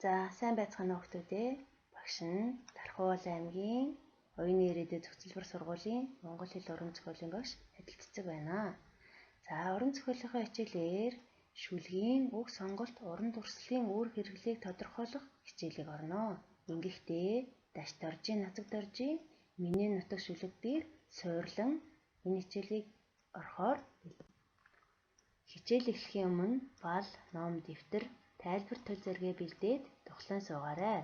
За, сайн байцгаана уу хүмүүдээ. Багш нь Дархуул аймгийн оюуны ирээдүйд зөвлбөр сургуулийн Монгол хэл уран зохиолын багш Адил Цэцэг байна. За, уран зохиолынхоо хичээлээр шүлгийн үг сонголт уран дүрслэлийн үр хэрэглийг тодорхойлох хичээлийг орно. Ингэхдээ даш доржийн нацаг доржийн миний нутаг шүлэг дээр суйрлан энэ хичээлийг орохоор хичээл эхлэхийн өмнө бал, ном, дэвтэр, тайлбар төл зэрэгээ бэлдээд тухлан суугаарай.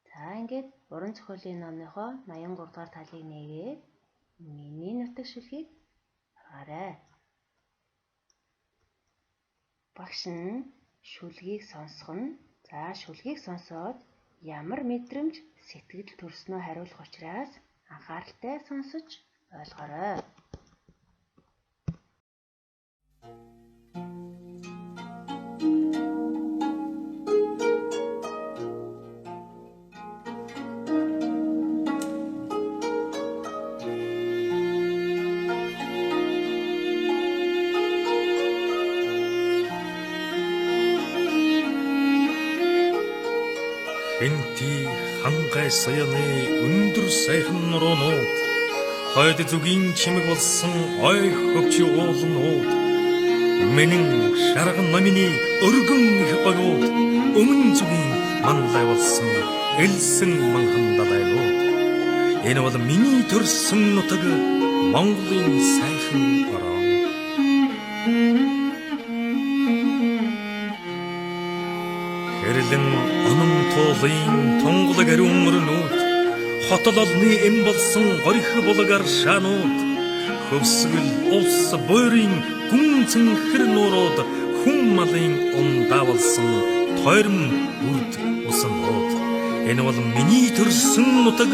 За ингээд уран зохиолын номныхоо 83 дугаар талыг нээгээд миний нутаг шүлгийг хараарай. Багш нь шүлгийг сонсох нь шүлгийг сонсоод ямар мэдрэмж сэтгэл төрснөө хариулах учраас анхааралтай сонсож ойлгоорой. Хэнти хангай саяны өндөр сайхан нуруунууд хойд зүгийн чимэг болсон ой хөвч уулнууд минин шарган номины өргөн их гоёуд өмнө зүгийн манлай болсон элсэн манхан далайлууд энэ бол миний төрсөн нутаг Монголын сайхан орон. Хэрлэн онон туулын тунгалаг ариун өрнүүд хотол олны эм болсон горих булаг аршаанууд хөвсгөл улс буйрын гүнзэн хэр нуурууд хүн малын ундаа болсон тойрон үрд усанууд энэ бол миний төрсөн нутаг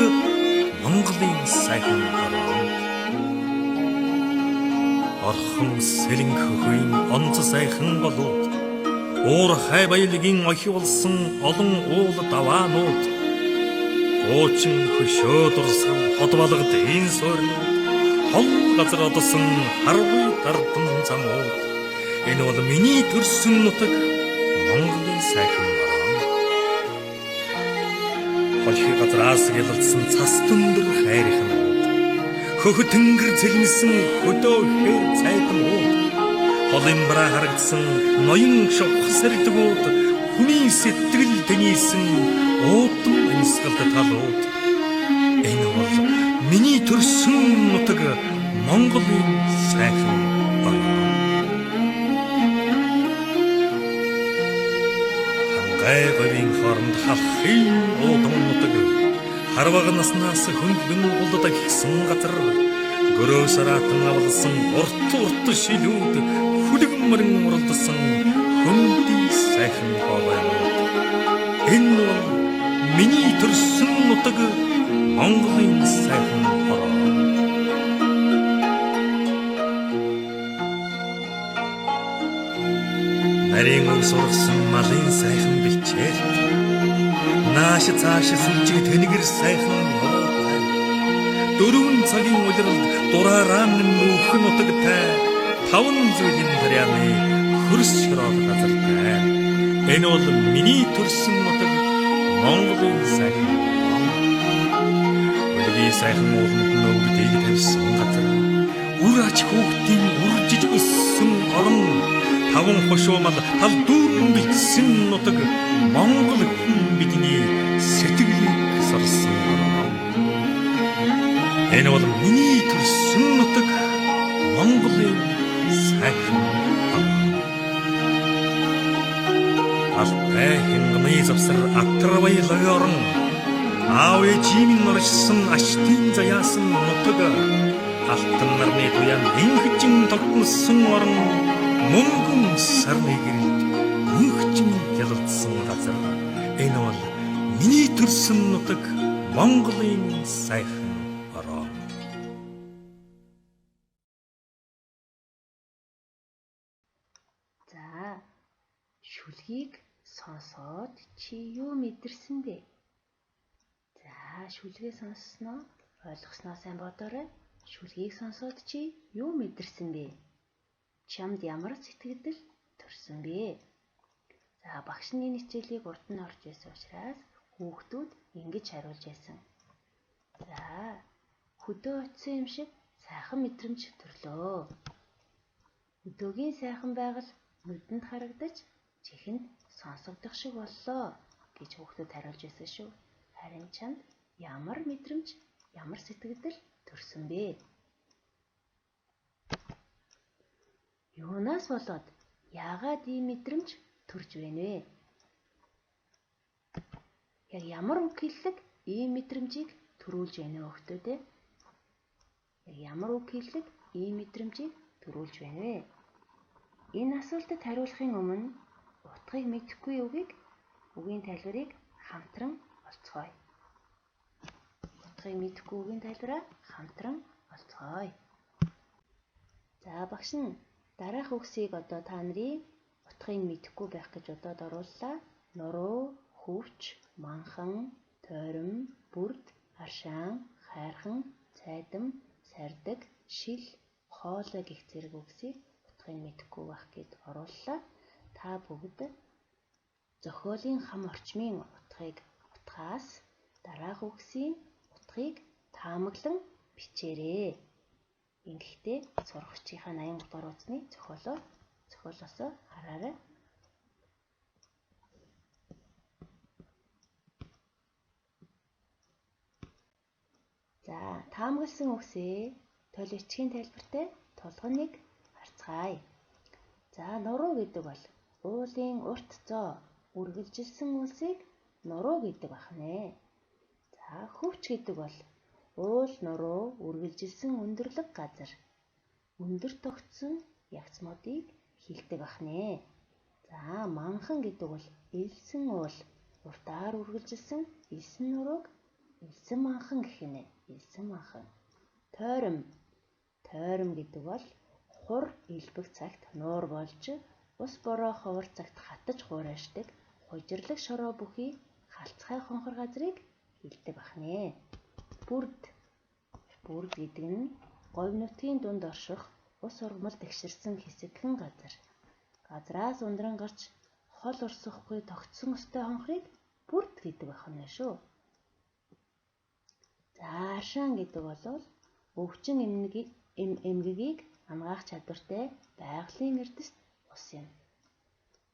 Монголын сайхан орон. Орхон сэлэн хөхөйн онц сайхан болууд уур хай баялагын охи болсон олон уул даваанууд уучин хөшөө дурсгал хот балгад ийн суурнууд хол газар одсон харгүй дардан замууд энэ бол миний төрсөн нутаг Монголын сайхан орон. Холхи газраас гялалцсан цас дүндэр хайрхнууд хөх тэнгэр цэлмсэн хөдөө хэр цайдмууд холын бара харагдсан ноён шовх сэрдгүүд хүний сэтгэл тэнийсэн уудам амьсгалд талууд энэ бол миний төрсөн нутаг Монголын сайхан орон. Хангай говийн хооронд халахын уудам нутаг харвага наснаас хөндлөн улддаг гисэн газар гөрөө саратан авалсан урт шилүүд хүлэгмэрэн уралдсан хөндий сайхан хаваанууд энэ бол миний төрсөн нутаг Монголын сайхан орон. Нарийн өг сургасан малын сайхан бичээл нааш цааш сүлжиг тэнэгэр сайхан дөрвөн цагийн улиралд дураараа нөхөн нутагтай таван зүйлийн харьяаны хөрс шороод газартай энэ бол миний төрсөн нутаг Монголын сайхан орон. Өлгийн сайхан ууланд нөгдөгийг тавьсан газар үр ач хүүхдийн үржиж өссөн орон таван хошуумал тал дүүрэн бичсэн нутаг Монгол хүн бидний сэтгэлийг сорсон орон. Энэ бол миний төрсөн нутаг Монголын сайхан орон. Алтай хинганы завсар атарвай лагорон аав ээжийн норшсон аштын заяасан нутаг алтан нарны туян инхэжин тогтносон орон мөнгөн сарны гэрэлд мөнхжин ялалцсан газар энэ бол миний төрсөн нутаг Монголын сайхан орон. За, шүлгийг сонсоод чи юу мэдэрсэн бэ? За, шүлгээ сонссноо ойлгосноо сайн бодоорой. Шүлгийг сонсоод чи юу мэдэрсэн бэ? Чамд ямар сэтгэл төрсөн бэ? За багш нь энэ хичээлийг урд нь орж ирсэн учраас хүүхдүүд ингэж хариулж байсан. За хөдөө очисон юм шиг сайхан мэдрэмж төрлөө. Өдөөгийн сайхан байгаль нүдэнд харагдаж чихэнд сонсогдох шиг боллоо гэж хүүхдүүд хариулж байсан шүү. Харин чамд ямар мэдрэмж, ямар сэтгэл төрсөн бэ? Юунаас болоод яагаад ийм мэдрэмж төрж байна вэ? Яг ямар үг хэллэг ийм мэдрэмжийг төрүүлж байна вэ хүүхдүүд ээ? Яг ямар үг хэллэг ийм мэдрэмжийг төрүүлж байна вэ? Энэ асуултад хариулахын өмнө утгыг мэдэхгүй үгийн тайлбарыг хамтран олцгоё. Утгыг мэдэхгүй үгийн тайлбараа хамтран олцгоё. За багш нь дараах үгсийг одоо та нарын утгыг мэдэхгүй байх гэж бодоод орууллаа. Нуруу, хөвч, манхан, тойрон, бүрд, аршаан, хайрхан, цайдам, сардаг, шил, хоолой гэх зэрэг үгсийг утгыг мэдэхгүй байх гэд орууллаа. Та бүгд зохиолын хам орчмын утгаас дараах үгсийн утгыг таамаглан бичээрэй. Ингэхдээ сурагчийнхаа 83 дугаар үгсний зохиолоосоо хараарай. За, таамагласан үгсээ тойл бичгийн тайлбартай тулгын 1 харцгаая. За, нуруу гэдэг бол уулын урт зоо үргэлжилсэн үлсийг нуруу гэдэг бахнэ. За, хөвч гэдэг бол уул нуруу үргэлжилсэн өндөрлөг газар өндөр тогтсон ягцмуудыг хэлдэг бахнэ. За, манхан гэдэг бол элсэн уул уртаар үргэлжилсэн элсэн нурууг элсэн манхан гэх нэ. Элсэн манхан. Тойром гэдэг бол хур элбэг цагт нуур болж ус бороо ховор цагт хатаж хуурайшдаг хужирлаг шороо бүхий халцхай хонхор газрыг хэлдэг бахнэ. Бүрд гэдэг нь говь нутгийн дунд орших ус ургамал тэгшэрсэн хэсэгхэн газар. Газраас ундран гарч хол урсахгүй тогтсон өстэй хонхрыг бүрд гэдэг бахнэ шүү. За, аршаан гэдэг бол өвчин эмгэгийг амгаах чадвартай байгалийн эрдэс ус юм.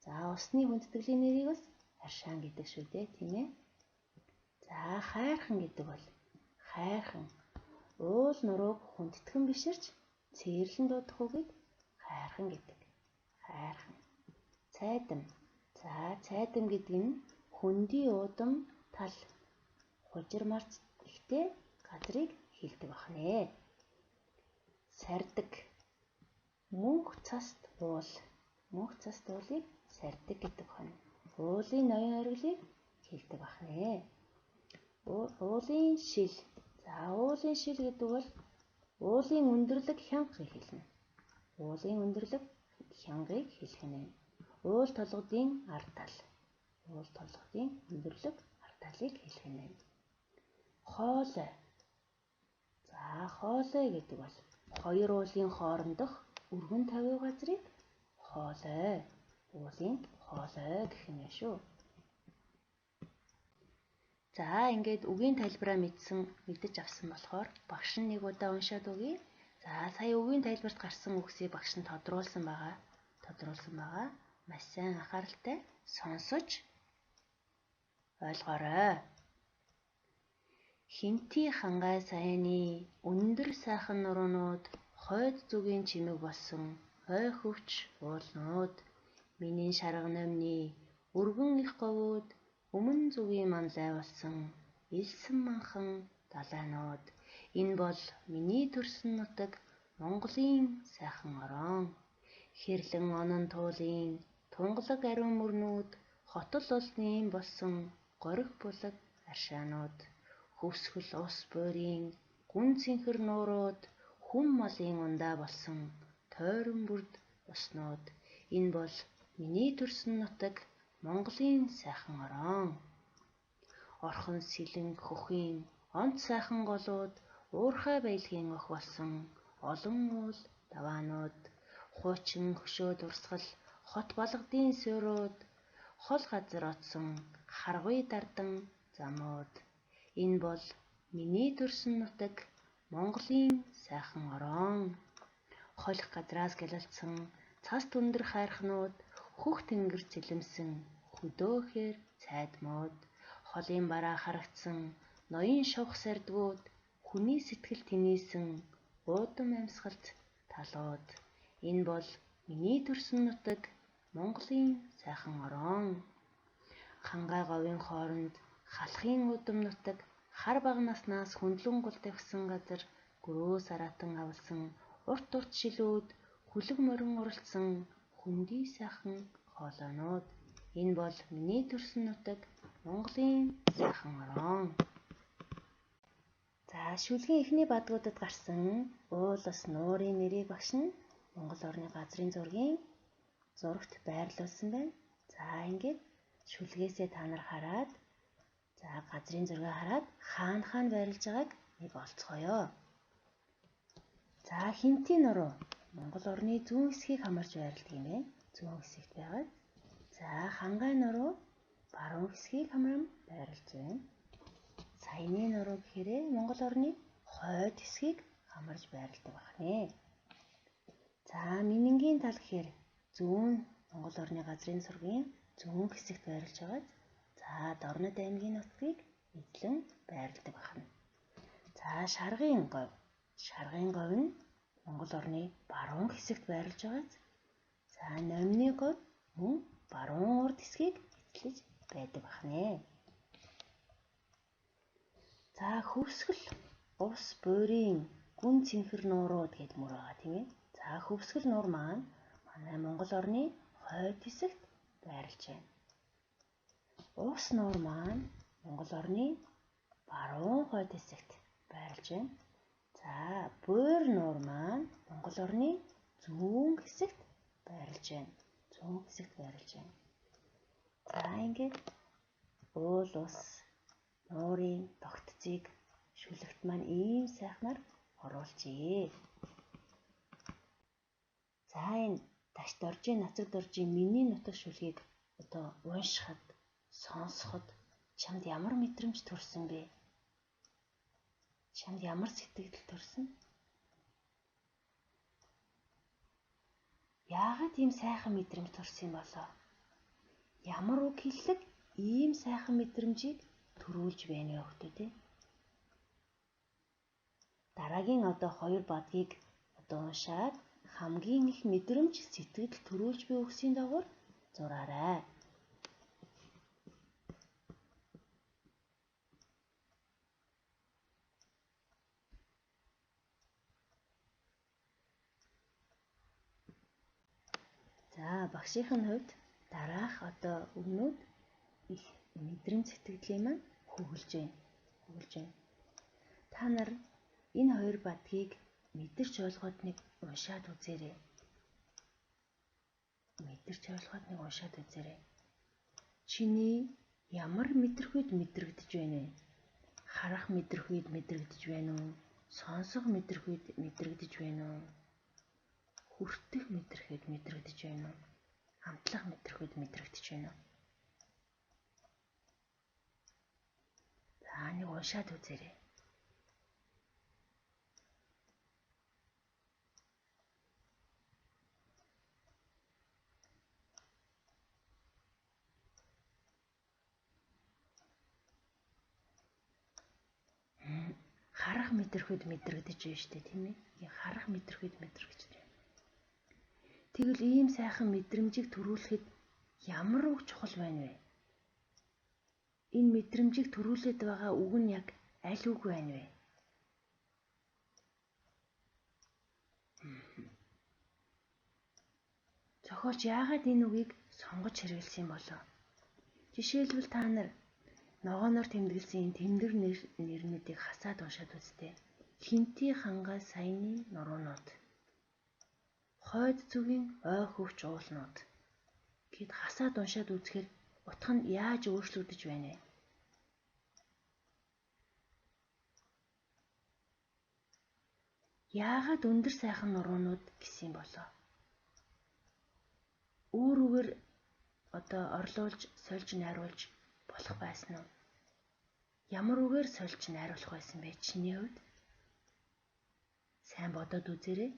За, усны хүндэтгэлийн нэрийг бас аршаан гэдэг шүү дээ, тийм ээ. За, хайрхан гэдэг бол уул нурууг хүндэтгэн биширч цээрлэн дуудах үгийг хайрхан гэдэг. Цайдам гэдэг нь хөндий уудам тал хужир марц ихтэй газрыг хэлдэг бахнэ. Сардаг мөнх цаст уулыг сардаг гэдэг бахнэ. Уулын ноён ориглыг хэлдэг бахнэ. Уулын шил. За, уулын шил гэдэг бол уулын өндөрлөг хянгыг хэлнэ. Уул толгодын ард тал. Өндөрлөг ард талыг хэлэх юм. Хоолой. За, хоолой гэдэг бол хоёр уулын хоорондох өргөн тавиу газрыг уулын хоолой гэх юм шүү. За, ингээд үгийн тайлбараа мэдэж авсан болохоор багш нь нэг удаа уншаад өгье. За, сая үгийн тайлбарт гарсан үгсийг багш нь тодруулсан байгаа. Маш сайн анхааралтай сонсож ойлгоорой. Хинтий хангай саяны өндөр сайхан нуруунууд хойд зүгийн чимэг болсон хой хөвч уулнууд миний шарга номны өргөн их говьуд өмнө зүгийн манлай болсон элсэн манхан далайнууд энэ бол миний төрсөн нутаг Монголын сайхан орон хэрлэн онон туулын тунгалаг ариун мөрнүүд хотол улсын болсон гориг булаг аршаанууд хөвсгөл ус буйрын гүн цэнхэр нуурууд хүм малын ундаа болсон тойрон бүрд уснууд энэ бол миний төрсөн нутаг Монголын сайхан орон орхон сэлэн хөхийн онц сайхан голууд уурхай баялагын өх болсон олон уул даваанууд хуучин хөшөөд урсгал хот балгадын суурууд хол газар оцсон харгуй дардан замууд. Энэ бол миний төрсөн нутаг Монголын сайхан орон. Холих газраас гялалцсан цас түндэр хайрхнууд хөх тэнгэр цэлэмсэн хөдөөхээр цайдмууд. Холын бараа харагдсан ноён шавх сардгууд хүний сэтгэл тэнийсэн уудам амьсгалт талууд. Энэ бол миний төрсөн нутаг Монголын сайхан орон. Хангай говийн хооронд халахын удам нутаг хар бага наснаас хөндлөн гул тавьсан газар гөрөө саратан авалсан урт урт шилүүд хүлэг морин уралдсан хүндий сайхан хоолойнууд. Энэ бол миний төрсөн нутаг Монголын сайхан орон. За шүлгийн эхний бадгуудад гарсан уул ус нуурын нэрийг багш нь Монгол орны газрын зургийн зурагт байрлуулсан байна. За ингээд шүлгээсээ та нар хараад газрын зургийг хараад хаана байрлаж байгааг нэг олцгоё. За хинтийн нуруу Монгол орны зүүн хэсгийг хамарч байрладаг юм байна. Зүүн хэсэгт байгаа. За хангай нуруу баруун хэсгийг хамран байрлаж байна. Саяны нуруу гэхээр Монгол орны хойд хэсгийг хамарж байрладаг байна. За минингийн тал гэхээр зүүн Монгол орны газрын зургийн зүүн хэсэгт байрлаж байгаа. За Дорнод аймгийн нутгийг эзлэн байрладаг байна. За шаргын говь. Шаргын говь нь Монгол орны баруун хэсэгт байрлаж байгаа. За номны говь мөн баруун урд хэсгийг эзлэж байдаг байна. За хөвсгөл ус буурийн гүн цэнхэр нуурууд гэдэг мөр байгаа тийм ээ. За хөвсгөл нуур маань манай Монгол орны хойд хэсэгт байрлаж байна. Ус нуур маань Монгол орны баруун хойд хэсэгт байрлаж байна. За буур нуур маань Монгол орны зүүн хэсэгт байрлаж байна. Зүүн хэсэгт байрлаж байна. За ингээд уул ус нуурын тогтцыг шүлэгт маань ийм сайхнаар оруулжээ. За энэ ташд оржийн нацагд оржийн миний нутаг шүлгийг одоо уншихад сонсоход чамд ямар мэдрэмж төрсөн бэ? Чамд ямар сэтгэл төрсөн? Яагаад ийм сайхан мэдрэмж төрсөн болоо? Ямар үг хэллэг ийм сайхан мэдрэмжийг төрүүлж байна вэ хүүхдүүд ээ? Дараагийн одоо хоёр бадгийг одоо уншаад хамгийн их мэдрэмж сэтгэл төрүүлж буй үгсийн дагуур зураарай. За багшийн хувьд дараах одоо үгнүүд их мэдрэмж сэтгэлээ маань хөглж байна. Та нар энэ хоёр бадгийг мэдэрч ойлгоод нэг уншаад үзээрэй. Чиний ямар мэдрэхүйд мэдрэгдэж байна вэ? Харах мэдрэхүйд мэдрэгдэж байна уу? Сонсох мэдрэхүйд мэдрэгдэж байна уу? Хүртэх мэдрэхүйд мэдрэгдэж байна уу? Хамтлах мэдрэхүйд мэдрэгдэж байна уу? За нэг уншаад үзээрэй. Харах мэдрэхүйд мэдрэгдэж байна шүү дээ, тийм ээ? Харах мэдрэхүйд мэдрэгдэж байна. Тэгвэл ийм сайхан мэдрэмжийг төрүүлэхэд ямар үг чухал байна вэ? Энэ мэдрэмжийг төрүүлээд байгаа үг нь яг аль үг байна вэ? Зохиолч яагаад энэ үгийг сонгож хэрэглэсэн болов? Жишээлбэл та нар ногооноор тэмдэглэсэн тэмдэг нэрнүүдийг хасаад уншаад үзтээ. Хинтий хангай саяны нуруунууд. Хойд зүгийн ой хөвч уулнууд гэд хасаад уншаад үзэхээр утга нь яаж өөрчлөгдөж байна вэ? Яагаад өндөр сайхан нуруунууд гэсэн болов? Өөр үгээр одоо орлуулж, сольж найруулж болох байсан уу? Ямар үгээр сольж найруулах байсан бэ чиний хувьд? Сайн бодоод үзээрэй.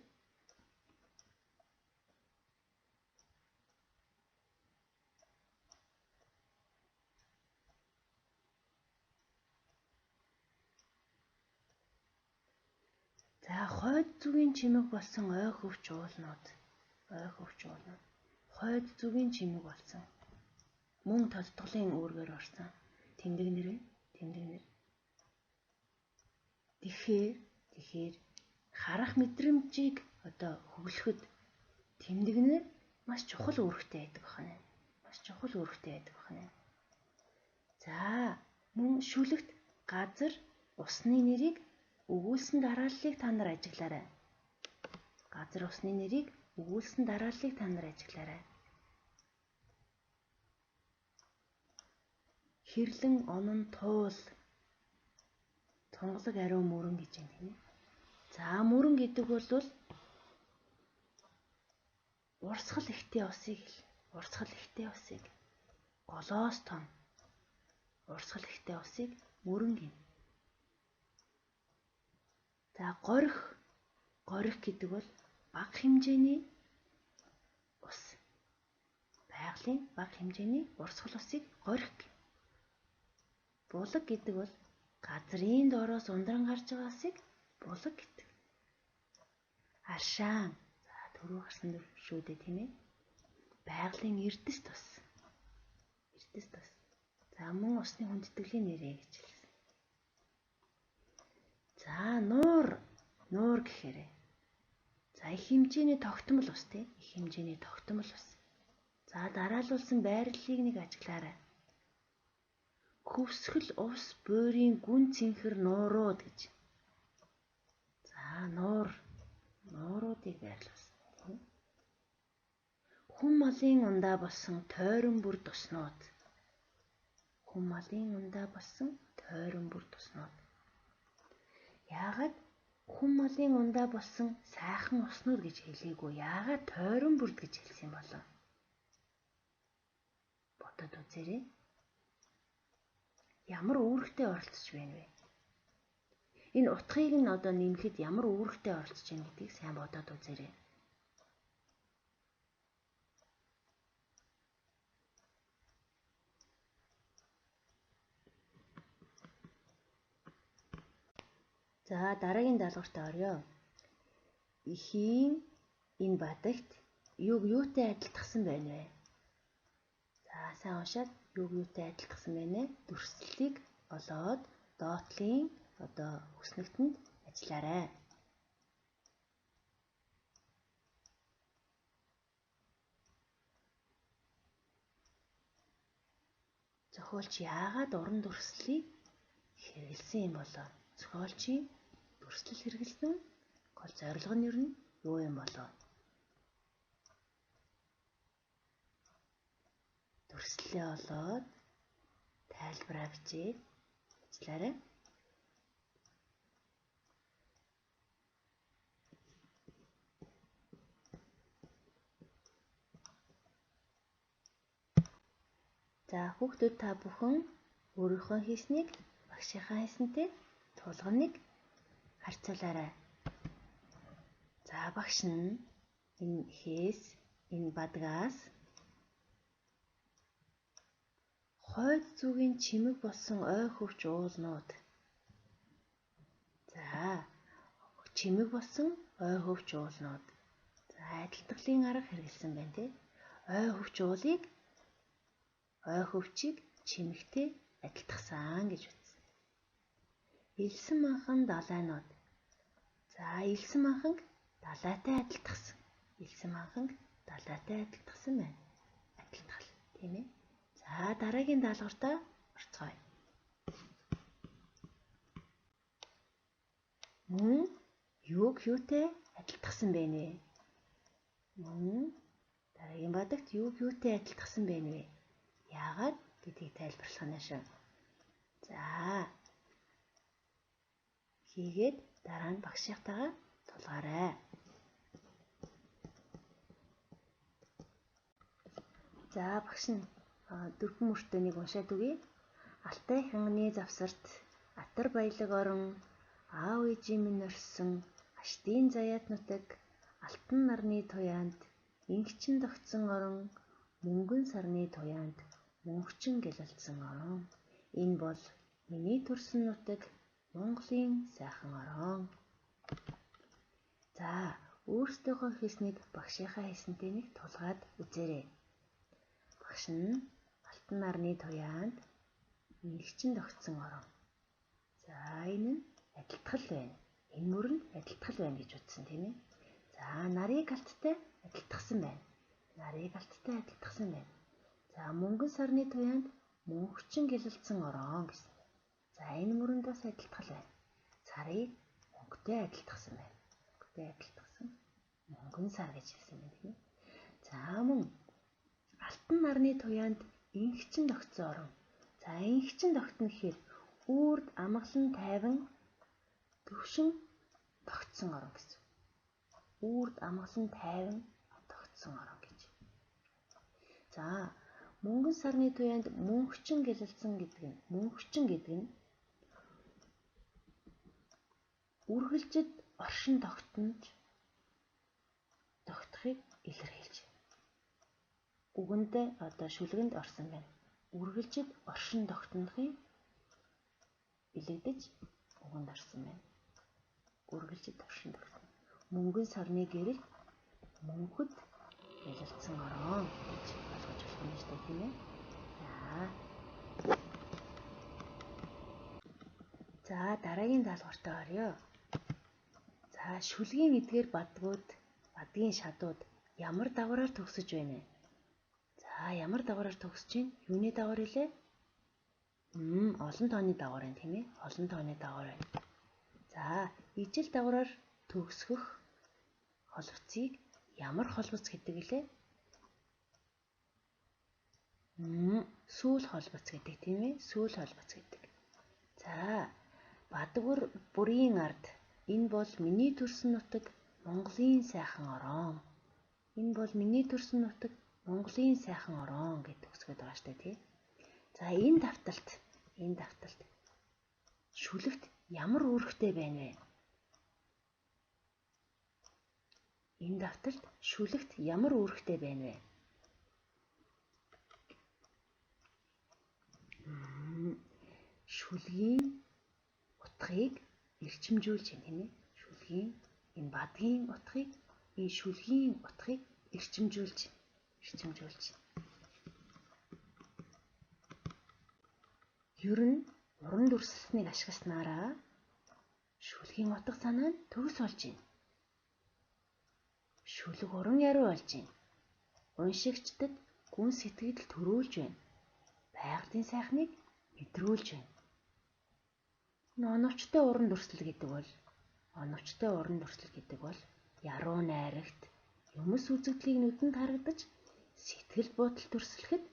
За хойд зүгийн чимэг болсон ой хөвч уулнууд. Хойд зүгийн чимэг болсон. Мөн тодтголын үүргээр орсон. Тэмдэг нэр. Тэгэхээр харах мэдрэмжийг одоо хөглөхөд тэмдэгнэр маш чухал үүрэгтэй байдаг байна. За мөн шүлэгт газар, усны нэрийг өгүүлсэн дарааллыг та нар ажиглаарай. Хэрлэн, онон, туул, тунгалаг, ариун, мөрөн гэж байна тийм ээ. За мөрөн гэдэг бол урсгал ихтэй усыг голоос том урсгал ихтэй усыг мөрөн гэнэ. За горих гэдэг бол бага хэмжээний ус. Байгалийн бага хэмжээний урсгал усыг горих гэнэ. Булаг гэдэг бол газрын доороос ундран гарч байгаа усыг булаг гэдэг. Аршаан. За түрүү гарсан шүү дээ тийм ээ. Байгалийн эрдэс тус. За мөн усны хүндэтгэлийн нэрээ гэж хэлсэн. За нуур гэхээр за их хэмжээний тогтмол ус тийм. За дараалуулсан байрлалыг нэг ажиглаарай. Хөвсгөл ус буйрын гүн цэнхэр нуурууд гэж. За нууруудыг байрлуулсан. Хүн малын ундаа болсон тойрон бүр туснууд. Яагаад хүн малын ундаа болсон сайхан уснууд гэж хэлээгүй? Яагаад тойрон бүрд гэж хэлсэн болов? Бодоод үзээрэй. Ямар үүрэгтэй оролцож байна вэ? Энэ утгыг нь одоо нэмэхэд ямар үүрэгтэй оролцож байна гэдгийг сайн бодоод үзээрэй. За дараагийн даалгавартаа орё. Эхийн энэ бадагт юутай адилтгсан байна вэ? За сайн уншаад юутай адилтгсан байна вэ? Дүрслэлийг олоод доотлын одоо хүснэгтэнд ажиллаарай. Зохиолч яагаад уран дүрслэлийг хэрэгэлсэн юм болоо? Зохиолчийн дүрслэл хэрэгэлсэн гол зорилго нь юу юм болоо? Дүрслэлээ олоод тайлбараа бичээд ажиллаарай. За хүүхдүүд та бүхэн өөрийнхөө хийснийг багшийнхаа хийсэнтэй тулгамыг харьцуулаарай. За багш нь энэ хээс энэ бадгаас хойд зүгийн чимэг болсон ой хөвч уулнууд. За чимэг болсон ой хөвч уулнууд. За адилтгалын арга хэрэгэлсэн байна тий. Ой хөвчийг чимэгтэй адилтгасан гэж үзсэн. Элсэн манхан далайнууд. За элсэн манханг далайтай адилтгсан байна. Адилтгал тийм ээ. За дараагийн даалгавартаа орцгоё. Мөн юутай адилтгсан бэ нэ? Дараагийн бадагт юутай адилтгсан бэ нэ? Яагаад гэдгийг тайлбарлах нь шүү. За хийгээд дараа нь багшийнхтайгаа тулгаарай. За багш нь дөрвөн мөртөнийг уншаад үгэй. Алтай хянганы завсарт атар баялаг орон аав ээжийн минь орсон аштын заяат нутаг алтан нарны туяанд ингчин тогтсон орон мөнгөн сарны туяанд мөнхчин гэлэлцсэн орон. Энэ бол миний төрсөн нутаг Монголын сайхан орон. За өөрсдийнхөө хийснийг багшийнхаа хийсэнтэй нэг тулгаад үзээрэй. Багш нь алтан нарны туяанд ингчин тогтсон орон. За энэ нь адилтгал байна. Энэ мөр нь адилтгал байна гэж утсан тийм ээ. За нарыг алттай адилтгсан байна. Нарыг алттай адилтгсан байна. За мөнгөн сарны туяанд мөнхчин гэлэлцсэн орон гэсэн. За энэ мөрөнд бас адилтгал байна. Сарыг мөнгөтэй адилтгсан байна. Мөнгөтэй адилтгсан мөнгөн сар гэж хэлсэн байна тийм ээ. За мөн алтан нарны туяанд ингчин тогтсон орон. За ингчин тогтно гэхээр үрд амгалан тайван төвшин тогтсон орон гэсэн. Үрд амгалан тайван тогтсон орон гэж. За мөнгөн сарны туяанд мөнхчин гэлэлцсэн гэдэг нь үргэлжид оршин тогтохыг илэрхийлж. Үгэндээ шүлгэнд орсон байна. Үргэлжид оршин тогтнохыг илэгдэж үгэнд орсон байна. Үргэлжид оршин тогтно. Мөнгөн сарны гэрэл мөнхөд гэлэлцсэн орон гэж ойлгож болох юм шүү дээ тийм ээ. За дараагийн даалгавартаа орё. За шүлгийн эдгээр бадгийн шадууд ямар даваараар төгсөж байна вэ? За ямар даваараар төгсөж байна? Юуны даваар илээ? Олон тооны даваар байна тийм ээ. Олон тооны даваар байна. За ижил даваараар төгсгөх холбоцыг ямар холбоц гэдэг лээ? Сүүл холбоц гэдэг тийм ээ. Сүүл холбоц гэдэг. За бадгүр бүрийн ард энэ бол миний төрсөн нутаг Монголын сайхан орон. Энэ бол миний төрсөн нутаг Монголын сайхан орон гэж төгсгöd байгаа штэ тий. За энэ давталт шүлэгт ямар үүрэгтэй байна вэ? Энэ давталт шүлэгт ямар үүрэгтэй байна вэ? Шүлгийн утгыг эрчимжүүлж байна тийм ээ. Шүлгийн энэ бадгийн утгыг шүлгийн утгыг эрчимжүүлж. Ер нь уран дүрслэлтнийг ашигласнараа шүлгийн утга санаа нь төгс болж байна. Шүлэг уран яриу болж байна. Уншигчдад гүн сэтгэл төрүүлж байна. Байгалийн сайхныг мэдрүүлж байна. Оновчтой уран дүрслэл гэдэг бол яруу найрагт юмс үзэгдлийг нүдэнд харагдаж сэтгэл бодол төрслөхөд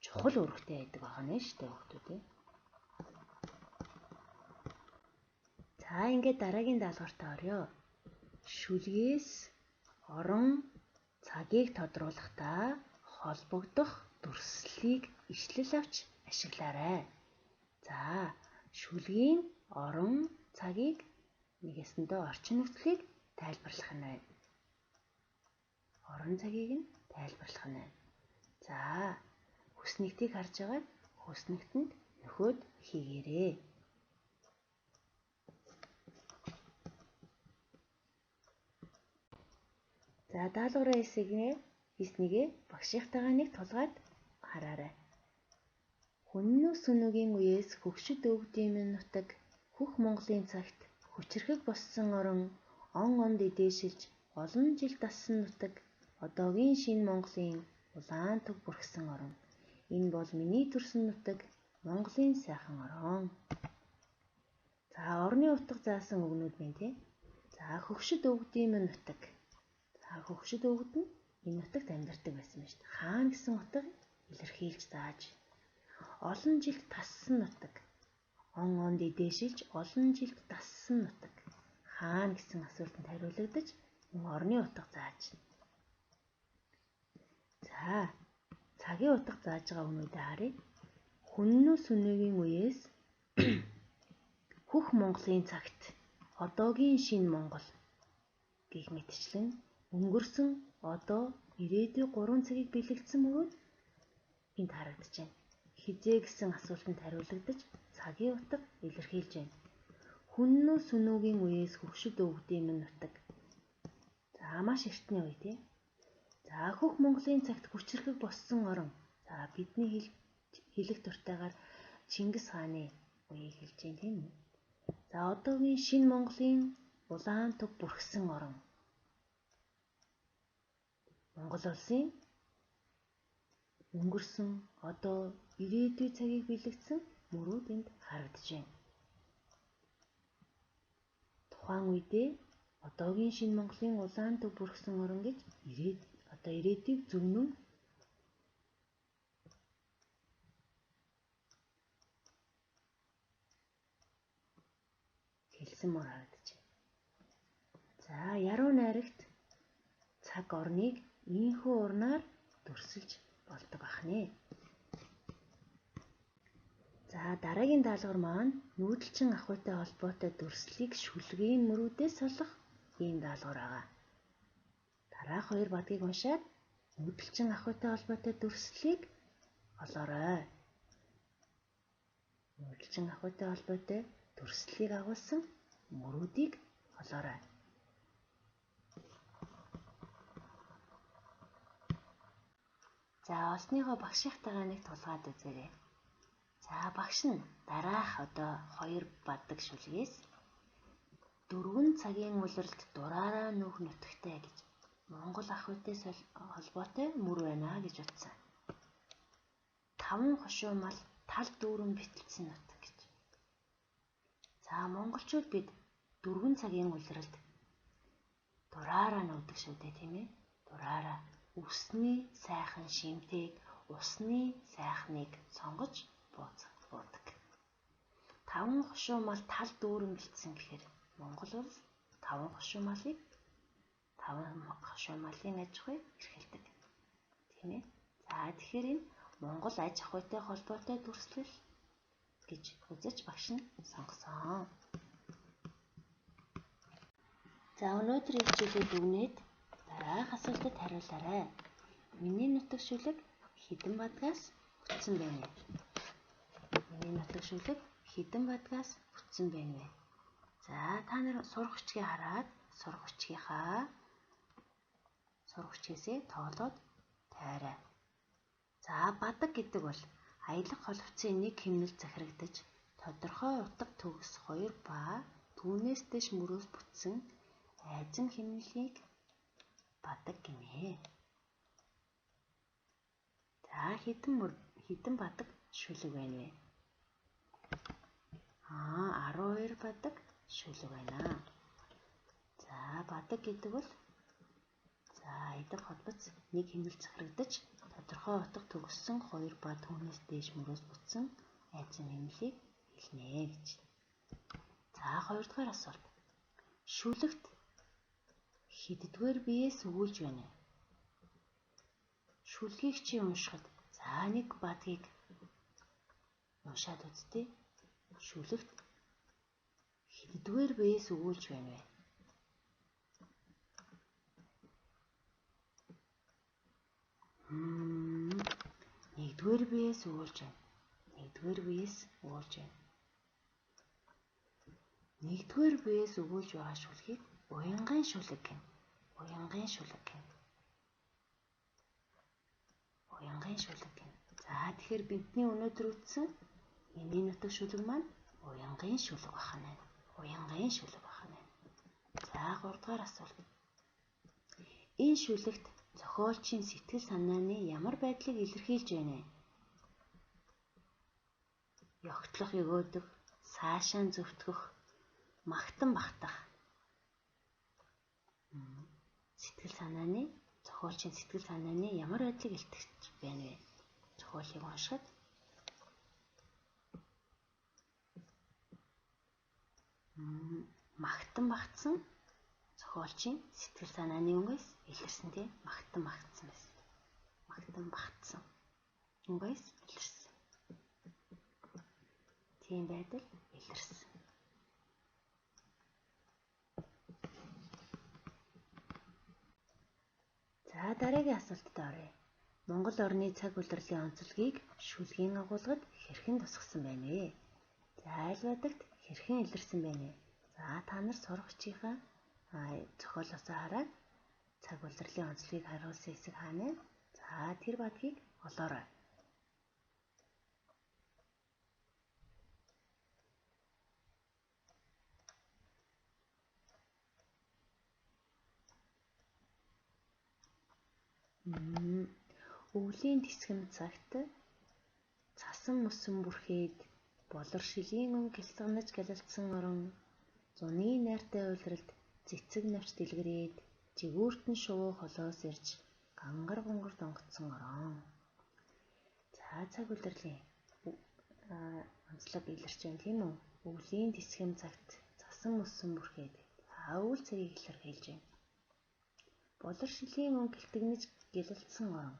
чухал үүрэгтэй байдаг байгаа нэ штэ хүүхдүүд ээ. За ингээд дараагийн даалгавартаа орё. Шүлгээс орон цагийг тодруулахдаа холбогдох дүрслэлийг ишлэл авч ашиглаарай. За шүлгийн орон цагийг нэгэсэндээ орчин нөхцөлийг тайлбарлах нь байна. Орон цагийг нь тайлбарлах нь байна. За хүснэгтийг харж байгаад хүснэгтэнд нөхөд хийгээрэй. За даалгавраа хийснийг багшийнхтайгаа нэг тулгаад хараарай. Хүннүү сүнүүгийн үеэс хөгшөд өвгдийн минь нутаг хөх Монголын цагт хүчрэхэг боссон орон он онд эдээшилж олон жил дассан нутаг одоогийн шинэ Монголын улаан төв бүрхсэн орон. Энэ бол миний төрсөн нутаг Монголын сайхан орон. За орны утга заасан үгнүүд байна тий. За хөгшөд өвгдийн минь нутаг. За хөгшөд өвгд нь энэ нутагт амьдардаг байсан юм шүү дээ. Хаана гэсэн утга илэрхийлж зааж. Олон жилд тассан нутаг. Он онд эдээшилж олон жилд тассан нутаг. Хаана гэсэн асуултанд хариулагдаж орны утга зааж. За цагийн утга зааж байгаа үнүүдээ харъя. Хүннүү сүнэгийн үеэс хөх Монголын цагт одоогийн шинэ Монгол гэх мэтчлэн өнгөрсөн одоо ирээдүйн 3 цагийг бэлэгдсэн мөрөд энд харагдаж байна. Хизээ гэсэн асуултанд хариулагдаж цагийн утга илэрхийлж байна. Хүннүү сүнүүгийн үеэс хөгшөд өвгдийн минь нутаг. За маш эртний үе тийм. За хөх Монголын цагт хүчрэхэг боссон орон. За бидний хэлэх дуртайгаар Чингис хааны үеийг хэлж байна тийм үү? За одоогийн шинэ Монголын улаан төв бүрхсэн орон. Монгол улсын өнгөрсөн одоо ирээдүйн цагийг бэлэгдсэн мөрүүд энд харагдаж байна. Тухайн үедээ одоогийн шинэ Монголын улаан төв бүрхсэн орон гэж ирээдүйг зөвнөн хэлсэн мөр харагдаж байна. За яруу найрагт цаг орныг ийхүү урнаар дүрсэлж болдог ахнэ. За дараагийн даалгавар маань нүүдэлчин ахуйтай холбоотой дүрслэлийг шүлгийн мөрүүдээс олох ийм даалгавар байгаа. Дараах хоёр бадгийг уншаад нүүдэлчин ахуйтай холбоотой дүрслэлийг олоорой. Нүүдэлчин ахуйтай холбоотой дүрслэлийг агуулсан мөрүүдийг олоорой. За олсныхоо багшийнхтайгаа нэг тулгаад үзээрэй. За багш нь дараах одоо 2 бадаг шүлгээс 4 цагийн улиралд дураараа нүүх нутагтай гэж Монгол ахуйтай холбоотой мөр байна гэж утсан. 5 хошуу мал тал дүүрэн битэлсэн нутаг гэж. За монголчууд бид 4 цагийн улиралд дураараа нүүдэг шүү дээ тийм ээ. Дураараа үсний сайхан шимтэйг усны сайхныг сонгож буудаг. 5 хошуу мал тал дүүрэн битсэн гэхээр Монгол улс 5 хошуу малыг 5 хошуу малын аж ахуй эрхэлдэг. Тийм ээ. За тэгэхээр энэ Монгол аж ахуйтай холбоотой дүрслэл гэж үзэж багш нь сонгосон. За өнөөдрийн хичээлээ дүгнээд дараах асуултад хариулаарай. Миний нутаг шүлэг хэдэн бадгаас бүтсэн байна вэ? Миний нутаг шүлэг хэдэн бадгаас бүтсэн байна вэ? За та нар сурах хүчгээ хараад сурах хүчгээсээ тоолоод тайраа. За бадаг гэдэг бол аялах холбоцын нэг хэмнэлд захирагдаж тодорхой утга төгс 2 ба түүнээс дэш мөрөөс бүтсэн айзан хэмнэлийг бадаг гинэ. За хэдэн бадаг шүлэг байна вэ? 12 бадаг шүлэг байна. За бадаг гэдэг бол айдаг холбоц нэг хэмнэлд захирагдаж тодорхой утга төгссөн 2 ба түүнээс дээш мөрөөс бүтсэн айзан хэмнэлийг хэлнэ гэж. За 2 дугаар асуулт. Шүлэгт хэддүгээр биеэс өгүүлж байна вэ? Шүлгийг чи уншихад за нэг бадгийг уншаад үзтээ. Шүлэгт хэддүгээр биеэс өгүүлж байна вэ? Нэгдүгээр биеэс өгүүлж байна. Нэгдүгээр биеэс өгүүлж байна. Нэгдүгээр биеэс өгүүлж байгаа шүлгийг уянгын шүлэг гэнэ. Уянгын шүлэг гэнэ. Уянгын шүлэг гэнэ. За тэгэхээр бидний өнөөдөр үзсэн миний нутаг шүлэг маань уянгын шүлэг бахна. Уянгын шүлэг бахна. За 3 дугаар асуулт. Энэ шүлэгт зохиолчийн сэтгэл санааны ямар байдлыг илэрхийлж байна вэ? Ёгтлох өгөөдөх, цаашаа зөвтгөх, магтан багтах. Зохиолчийн сэтгэл санааны ямар байдлыг илэрхийлж байна вэ? Зохиолыг уншихад магтан багтсан зохиолчийн сэтгэл санааны өнгөөс илэрсэн тийм магтан багтсан байсан. Магтан багтсан. Ингээс илэрсэн. Тийм байдал илэрсэн. За дараагийн асуултад оръё. Монгол орны цаг улирлын онцлогийг шүлгийн агуулгад хэрхэн тусгасан байна вэ? За аль байдагт хэрхэн илэрсэн байна вэ? За та нар сурагчийнхаа зохиолоосоо хараад цаг улирлын онцлогийг харуулсан хэсэг хаана вэ? За тэр бадгийг олоорой. Өвлийн тэсгэм цагт цасан мөсөн бүрхээд болор шилийн өн гялтганаж гялалцсан орон зуны найртай улиралд цэцэг навч дэлгэрээд жигүүртэн шувуу холоос ирж гангар гонгор донготсон орон. За цаг улирлын онцлог илэрч байна тийм үү? Өвлийн тэсгэм цагт цасан мөсөн бүрхээд өвөл цагийг илэрхийлж байна. Болор шилийн өн гялтганаж гялалцсан орон.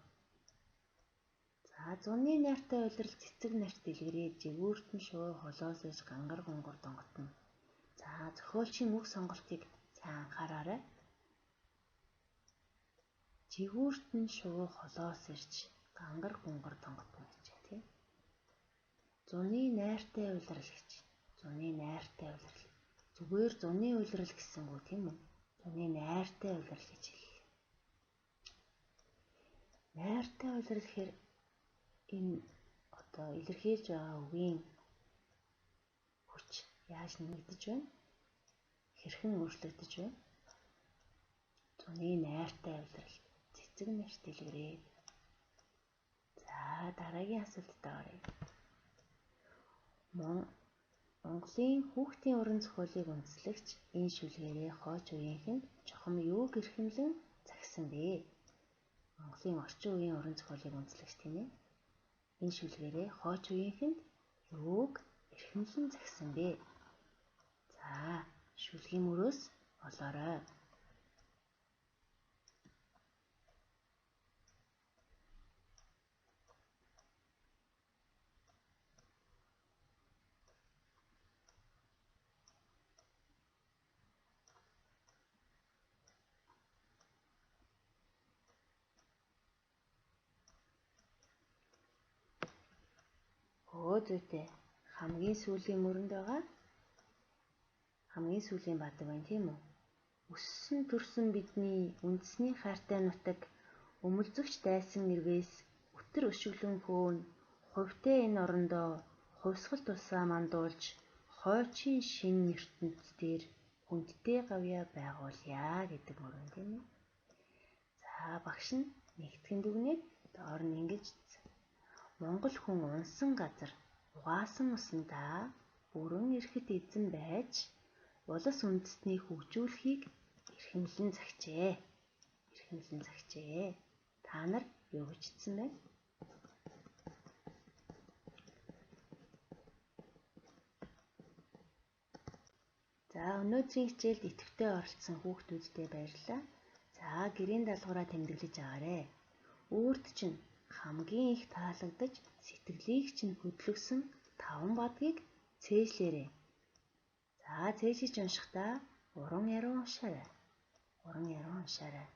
За зуны найртай улирал цэцэг навч дэлгэрээд жигүүртэн шувуу холоос ирж гангар гонгор донготно. За зохиолчийн үг сонголтыг сайн анхаараарай. Жигүүртэн шувуу холоос ирж гангар гонгор донготно гэж байна тийм. Зуны найртай улирал гэж. Зуны найртай улирал. Зүгээр зуны улирал гэсэнгүү тийм үү? Зуны найртай улирал гэж хэллээ. Найртай улирал гэхээр энэ илэрхийлж байгаа үгийн хүч яаж нэмэгдэж байна? Хэрхэн өөрчлөгдөж байна? Зуны найртай улирал цэцэг навч дэлгэрээд. За дараагийн асуултад оръё. Монголын хүүхдийн уран зохиолыг үндэслэгч энэ шүлгээрээ хойч үеийнхэнд чухам юуг эрхэмлэн загсан бэ? Монголын орчин үеийн уран зохиолыг үндэслэгч тийм ээ. Энэ шүлгээрээ хойч үеийнхэнд юуг эрхэмлэн загсан бэ? За шүлгийн мөрөөс олоорой. Зүйтэй. Хамгийн сүүлийн мөрөнд байгаа хамгийн сүүлийн бадаг байна тийм үү? Өссөн төрсөн бидний үндэсний хайртай нутаг өмөлзөгч дайсан нэрвээс өтөр өшөглөн хөөн хувьтай энэ орондоо хувьсгал тусаа мандуулж хойчийн шин ертөнц дээр хүндтэй гавья байгуулъя гэдэг мөрөн тийм үү? За багш нь нэгтгэн дүгнээд доор нь ингэж Монгол хүн унсан газар угаасан усандаа бүрэн эрхэт эзэн байж улс үндэстнийг хөгжүүлэхийг эрхэмлэн загчээ. Эрхэмлэн загчээ. Та нар юу бичсэн бэ? За өнөөдрийн хичээлд идэвхтэй оролцсон хүүхдүүдтэй баярлалаа. За гэрийн даалгавраа тэмдэглэж аваарэ. Өөрт чинь хамгийн их таалагдаж сэтгэлийг чинь хөдлөсөн 5 бадгийг цээжлээрэй. За цээжиж уншихдаа уран яруу уншаарай. Уран яруу уншаарай.